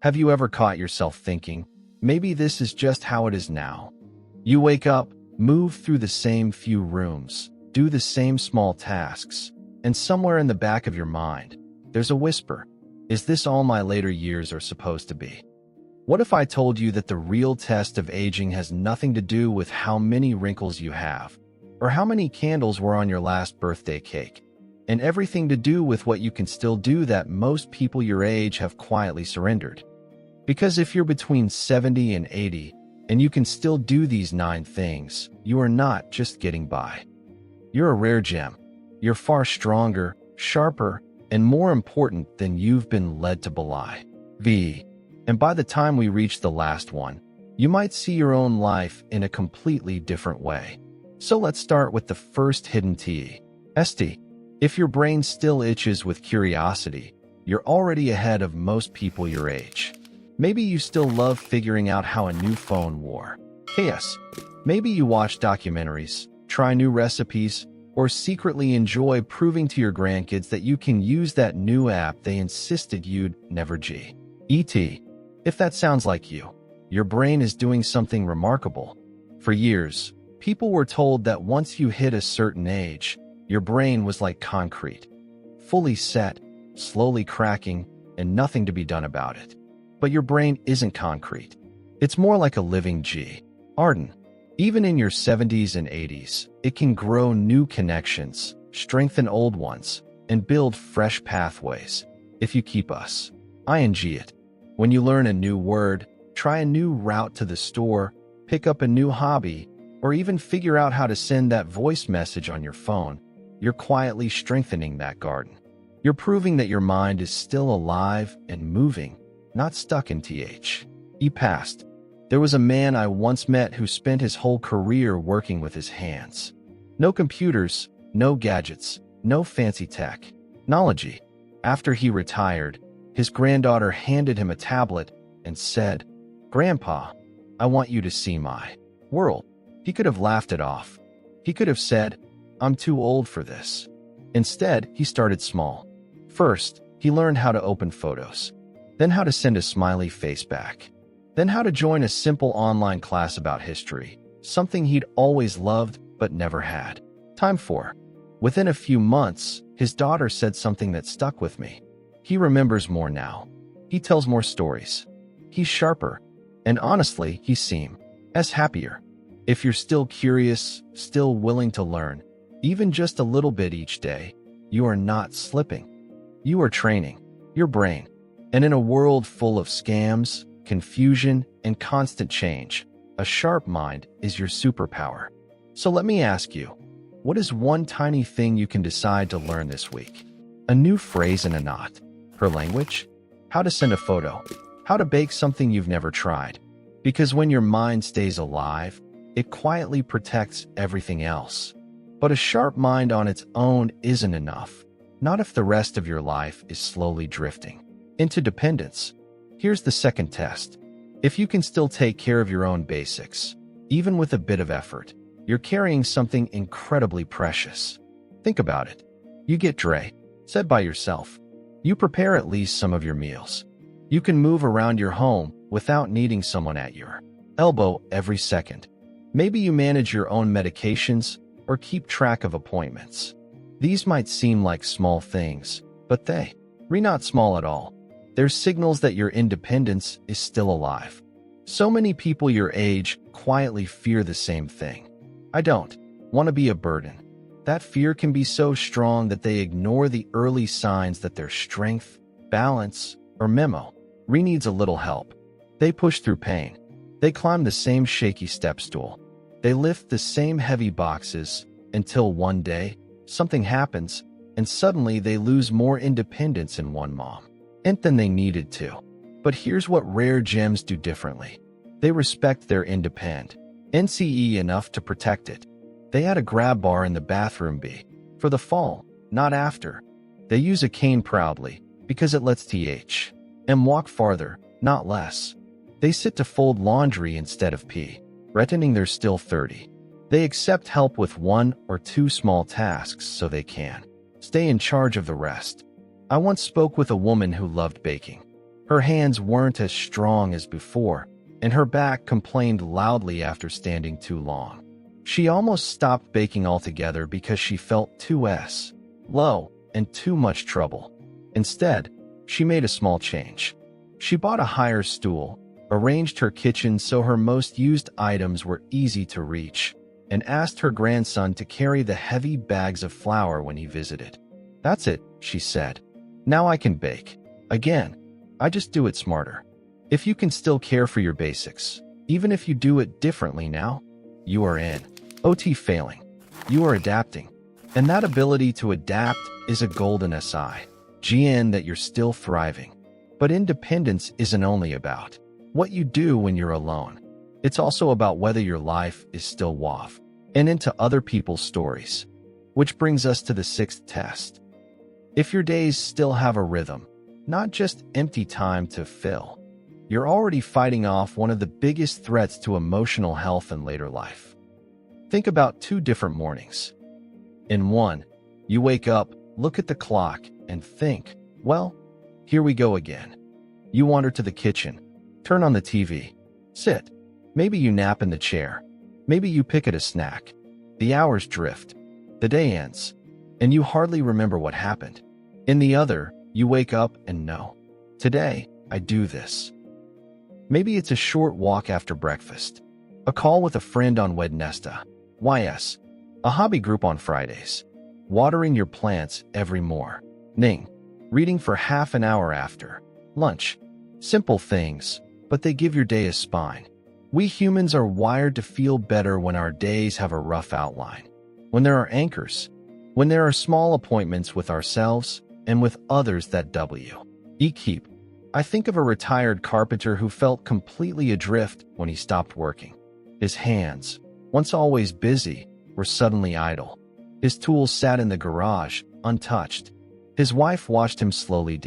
Have you ever caught yourself thinking, maybe this is just how it is now? You wake up, move through the same few rooms, do the same small tasks, and somewhere in the back of your mind, there's a whisper. Is this all my later years are supposed to be? What if I told you that the real test of aging has nothing to do with how many wrinkles you have, or how many candles were on your last birthday cake, and everything to do with what you can still do that most people your age have quietly surrendered? Because if you're between 70 and 80, and you can still do these 9 things, you are not just getting by. You're a rare gem. You're far stronger, sharper, and more important than you've been led to believe. And by the time we reach the last one, you might see your own life in a completely different way. So let's start with the first hidden test. If your brain still itches with curiosity, you're already ahead of most people your age. Maybe you still love figuring out how a new phone works. Maybe you watch documentaries, try new recipes, or secretly enjoy proving to your grandkids that you can use that new app they insisted you'd never get. If that sounds like you, your brain is doing something remarkable. For years, people were told that once you hit a certain age, your brain was like concrete, fully set, slowly cracking, and nothing to be done about it. But your brain isn't concrete. It's more like a living garden. Even in your 70s and 80s, it can grow new connections, strengthen old ones, and build fresh pathways if you keep it. When you learn a new word, try a new route to the store, pick up a new hobby, or even figure out how to send that voice message on your phone, you're quietly strengthening that garden. You're proving that your mind is still alive and moving, not stuck in the past. There was a man I once met who spent his whole career working with his hands. No computers, no gadgets, no fancy technology. After he retired, his granddaughter handed him a tablet and said, "Grandpa, I want you to see my world." He could have laughed it off. He could have said, "I'm too old for this." Instead, he started small. First, he learned how to open photos, then how to send a smiley face back, then how to join a simple online class about history, something he'd always loved but never had time for. Within a few months, his daughter said something that stuck with me. He remembers more now. He tells more stories. He's sharper. And honestly, he seems happier. If you're still curious, still willing to learn, even just a little bit each day, you are not slipping. You are training your brain. And in a world full of scams, confusion, and constant change, a sharp mind is your superpower. So let me ask you, what is one tiny thing you can decide to learn this week? A new phrase in a knot, her language, how to send a photo, how to bake something you've never tried. Because when your mind stays alive, it quietly protects everything else. But a sharp mind on its own isn't enough, not if the rest of your life is slowly drifting into dependence. Here's the second test. If you can still take care of your own basics, even with a bit of effort, you're carrying something incredibly precious. Think about it. You get said by yourself. You prepare at least some of your meals. You can move around your home without needing someone at your elbow every second. Maybe you manage your own medications or keep track of appointments. These might seem like small things, but they're not small at all. They're signals that your independence is still alive. So many people your age quietly fear the same thing. I don't want to be a burden. That fear can be so strong that they ignore the early signs that their strength, balance, or memory needs a little help. They push through pain. They climb the same shaky step stool. They lift the same heavy boxes until one day, something happens, and suddenly they lose more independence in one moment than they needed to. But here's what rare gems do differently. They respect their independence enough to protect it. They add a grab bar in the bathroom for the fall, not after. They use a cane proudly because it lets them walk farther, not less. They sit to fold laundry instead of pretending they're still 30. They accept help with 1 or 2 small tasks so they can stay in charge of the rest. I once spoke with a woman who loved baking. Her hands weren't as strong as before, and her back complained loudly after standing too long. She almost stopped baking altogether because she felt too low and too much trouble. Instead, she made a small change. She bought a higher stool, arranged her kitchen so her most used items were easy to reach, and asked her grandson to carry the heavy bags of flour when he visited. "That's it," she said. "Now I can bake. Again. I just do it smarter." If you can still care for your basics, even if you do it differently now, you are in. OT failing. You are adapting. And that ability to adapt is a golden SIGN that you're still thriving. But independence isn't only about what you do when you're alone. It's also about whether your life is still woven and into other people's stories. Which brings us to the sixth test. If your days still have a rhythm, not just empty time to fill, you're already fighting off one of the biggest threats to emotional health in later life. Think about 2 different mornings. In one, you wake up, look at the clock, and think, well, here we go again. You wander to the kitchen, turn on the TV, sit. Maybe you nap in the chair. Maybe you pick at a snack. The hours drift. The day ends, and you hardly remember what happened. In the other, you wake up and know, today, I do this. Maybe it's a short walk after breakfast, a call with a friend on Wednesday, a hobby group on Fridays, watering your plants every morning, reading for half an hour after lunch. Simple things, but they give your day a spine. We humans are wired to feel better when our days have a rough outline, when there are anchors, when there are small appointments with ourselves and with others that keep. I think of a retired carpenter who felt completely adrift when he stopped working. His hands, once always busy, were suddenly idle. His tools sat in the garage, untouched. His wife watched him slowly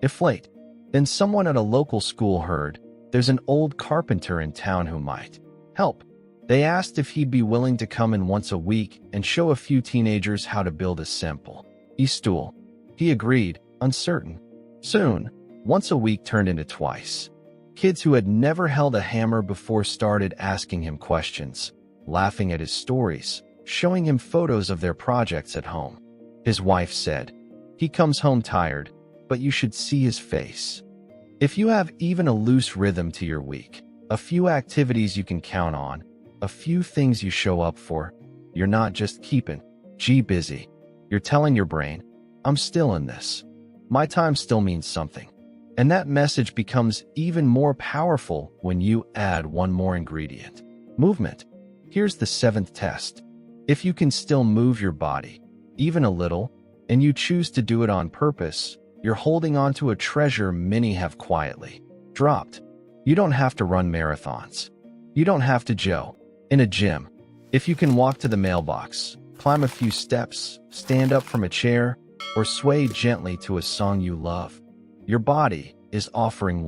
deflate. Then someone at a local school heard, there's an old carpenter in town who might help. They asked if he'd be willing to come in once a week and show a few teenagers how to build a simple stool. He agreed, uncertain. Soon, once a week turned into twice. Kids who had never held a hammer before started asking him questions, laughing at his stories, showing him photos of their projects at home. His wife said, "He comes home tired, but you should see his face." If you have even a loose rhythm to your week, a few activities you can count on, a few things you show up for, you're not just keeping busy. You're telling your brain, I'm still in this. My time still means something. And that message becomes even more powerful when you add one more ingredient: movement. Here's the 7th test. If you can still move your body, even a little, and you choose to do it on purpose, you're holding on to a treasure many have quietly dropped. You don't have to run marathons. You don't have to jog in a gym. If you can walk to the mailbox, climb a few steps, stand up from a chair, or sway gently to a song you love, your body is offering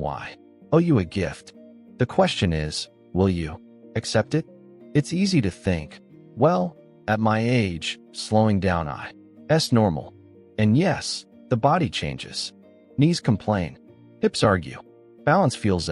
you a gift. The question is, will you accept it? It's easy to think, well, at my age, slowing down is normal. And yes, the body changes. Knees complain. Hips argue. Balance feels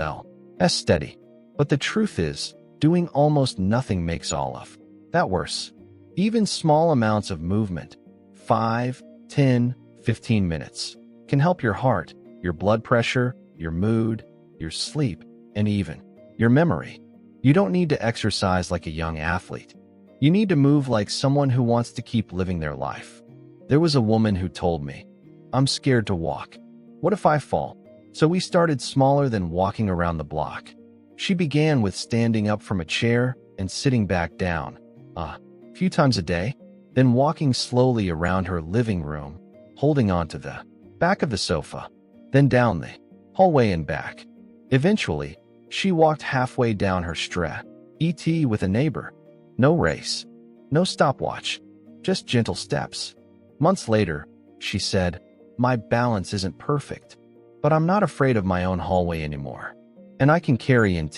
steady. But the truth is, doing almost nothing makes all of that worse. Even small amounts of movement, 5, 10, 15 minutes, can help your heart, your blood pressure, your mood, your sleep, and even your memory. You don't need to exercise like a young athlete. You need to move like someone who wants to keep living their life. There was a woman who told me, I'm scared to walk. What if I fall? So we started smaller than walking around the block. She began with standing up from a chair and sitting back down a few times a day, then walking slowly around her living room, holding onto the back of the sofa, then down the hallway and back. Eventually, she walked halfway down her street with a neighbor. No race, no stopwatch, just gentle steps. Months later, she said, my balance isn't perfect, but I'm not afraid of my own hallway anymore. And I can carry in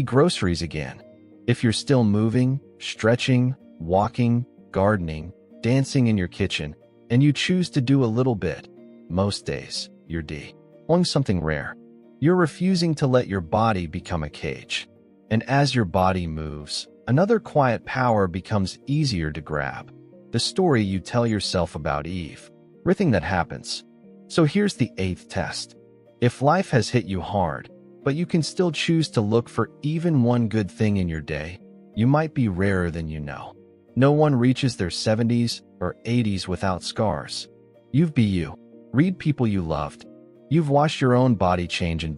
groceries again. If you're still moving, stretching, walking, gardening, dancing in your kitchen, and you choose to do a little bit, most days, you're doing something rare. You're refusing to let your body become a cage. And as your body moves, another quiet power becomes easier to grab. The story you tell yourself about Eve. Everything that happens. So here's the 8th test. If life has hit you hard, but you can still choose to look for even one good thing in your day, you might be rarer than you know. No one reaches their 70s or 80s without scars. You've be you. Read people you loved. You've watched your own body change in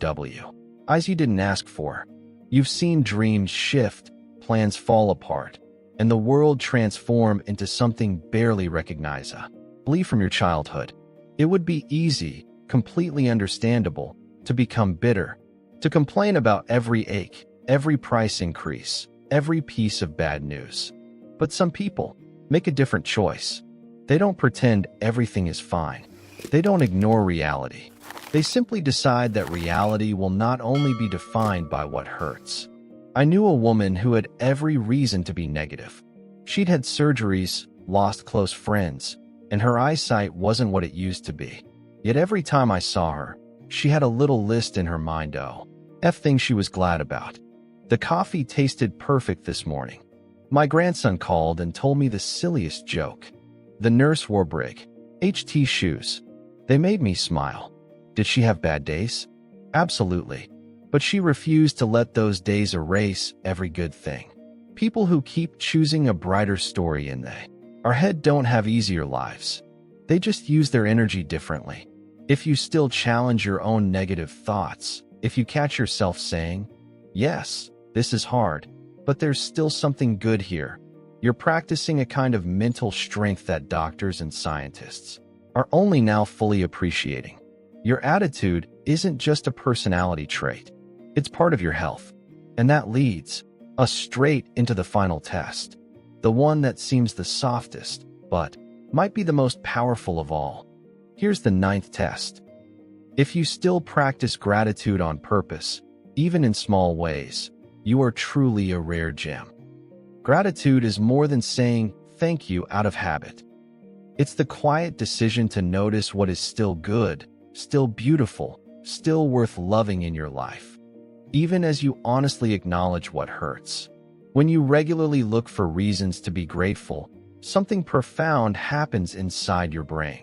eyes you didn't ask for. You've seen dreams shift, plans fall apart, and the world transform into something barely recognizable from your childhood. It would be easy, completely understandable, to become bitter, to complain about every ache, every price increase, every piece of bad news. But some people make a different choice. They don't pretend everything is fine. They don't ignore reality. They simply decide that reality will not only be defined by what hurts. I knew a woman who had every reason to be negative. She'd had surgeries, lost close friends, and her eyesight wasn't what it used to be. Yet every time I saw her, she had a little list in her mind things she was glad about. The coffee tasted perfect this morning. My grandson called and told me the silliest joke. The nurse wore brig HT shoes. They made me smile. Did she have bad days? Absolutely. But she refused to let those days erase every good thing. People who keep choosing a brighter story in our head don't have easier lives. They just use their energy differently. If you still challenge your own negative thoughts, if you catch yourself saying, "Yes, this is hard, but there's still something good here," you're practicing a kind of mental strength that doctors and scientists are only now fully appreciating. Your attitude isn't just a personality trait. It's part of your health. And that leads us straight into the final test, the one that seems the softest, but might be the most powerful of all. Here's the 9th test. If you still practice gratitude on purpose, even in small ways, you are truly a rare gem. Gratitude is more than saying thank you out of habit. It's the quiet decision to notice what is still good, still beautiful, still worth loving in your life, even as you honestly acknowledge what hurts. When you regularly look for reasons to be grateful, something profound happens inside your brain.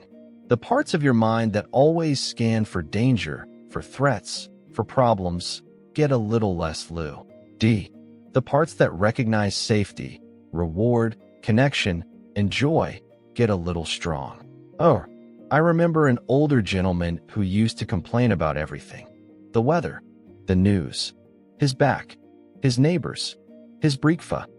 The parts of your mind that always scan for danger, for threats, for problems, get a little less low. The parts that recognize safety, reward, connection, and joy get a little strong. I remember an older gentleman who used to complain about everything. The weather, the news, his back, his neighbors, his breakfast.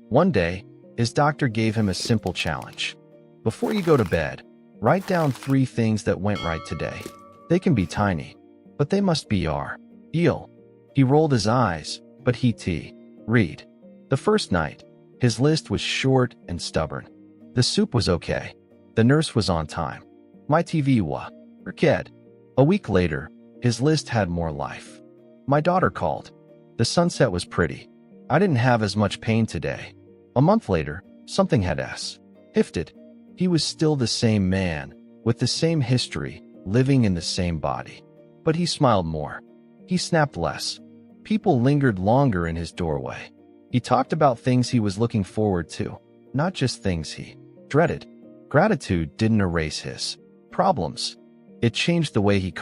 One day, his doctor gave him a simple challenge. Before you go to bed, write down 3 things that went right today. They can be tiny, but they must be real. He rolled his eyes, but read. The first night, his list was short and stubborn. The soup was okay. The nurse was on time. My TV was kid. A week later, his list had more life. My daughter called. The sunset was pretty. I didn't have as much pain today. A month later, something had shifted. He was still the same man, with the same history, living in the same body. But he smiled more. He snapped less. People lingered longer in his doorway. He talked about things he was looking forward to, not just things he dreaded. Gratitude didn't erase his problems. It changed the way he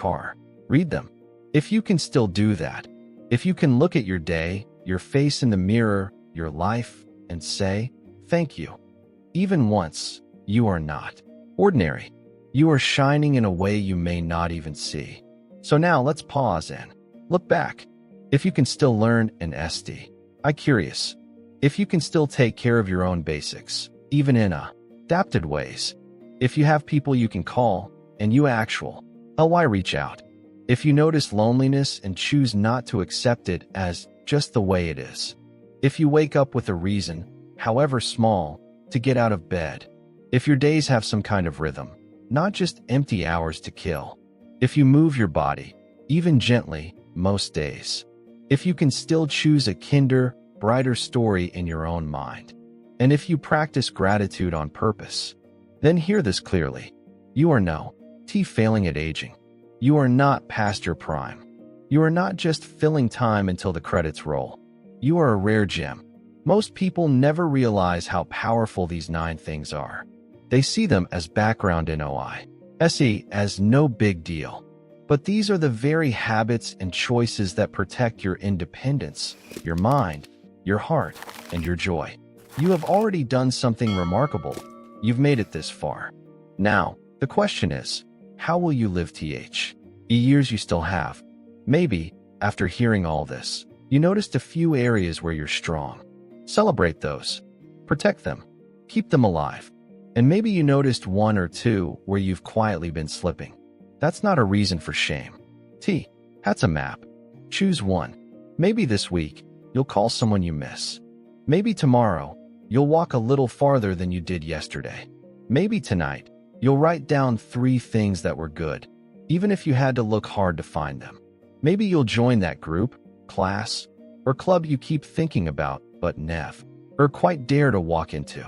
read them. If you can still do that, if you can look at your day, your face in the mirror, your life, and say, thank you. Even once, you are not ordinary. You are shining in a way you may not even see. So now let's pause and look back. If you can still learn an I'm curious. If you can still take care of your own basics, even in adapted ways. If you have people you can call, and you why reach out. If you notice loneliness and choose not to accept it as just the way it is. If you wake up with a reason, however small, to get out of bed. If your days have some kind of rhythm, not just empty hours to kill. If you move your body, even gently, most days. If you can still choose a kinder, brighter story in your own mind. And if you practice gratitude on purpose, then hear this clearly. You are failing at aging. You are not past your prime. You are not just filling time until the credits roll. You are a rare gem. Most people never realize how powerful these 9 things are. They see them as background NOI, SE as no big deal. But these are the very habits and choices that protect your independence, your mind, your heart, and your joy. You have already done something remarkable. You've made it this far. Now, the question is, how will you live the years you still have? Maybe, after hearing all this, you noticed a few areas where you're strong. Celebrate those. Protect them. Keep them alive. And maybe you noticed 1 or 2 where you've quietly been slipping. That's not a reason for shame. That's a map. Choose one. Maybe this week, you'll call someone you miss. Maybe tomorrow, you'll walk a little farther than you did yesterday. Maybe tonight, you'll write down 3 things that were good, even if you had to look hard to find them. Maybe you'll join that group, class, or club you keep thinking about but never or quite dare to walk into.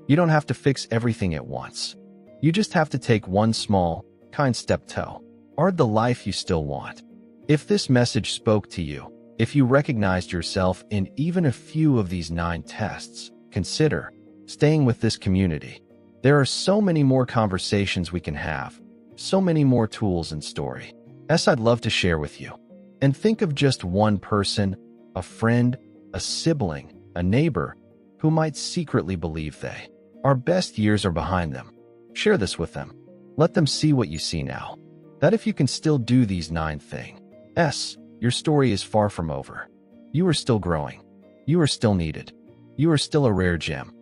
You don't have to fix everything at once. You just have to take one small, kind step toward the life you still want. If this message spoke to you, if you recognized yourself in even a few of these 9 tests, consider staying with this community. There are so many more conversations we can have, so many more tools and stories I'd love to share with you. And think of just one person, a friend, a sibling, a neighbor, who might secretly believe our best years are behind them. Share this with them. Let them see what you see now. That if you can still do these 9 things, your story is far from over. You are still growing. You are still needed. You are still a rare gem.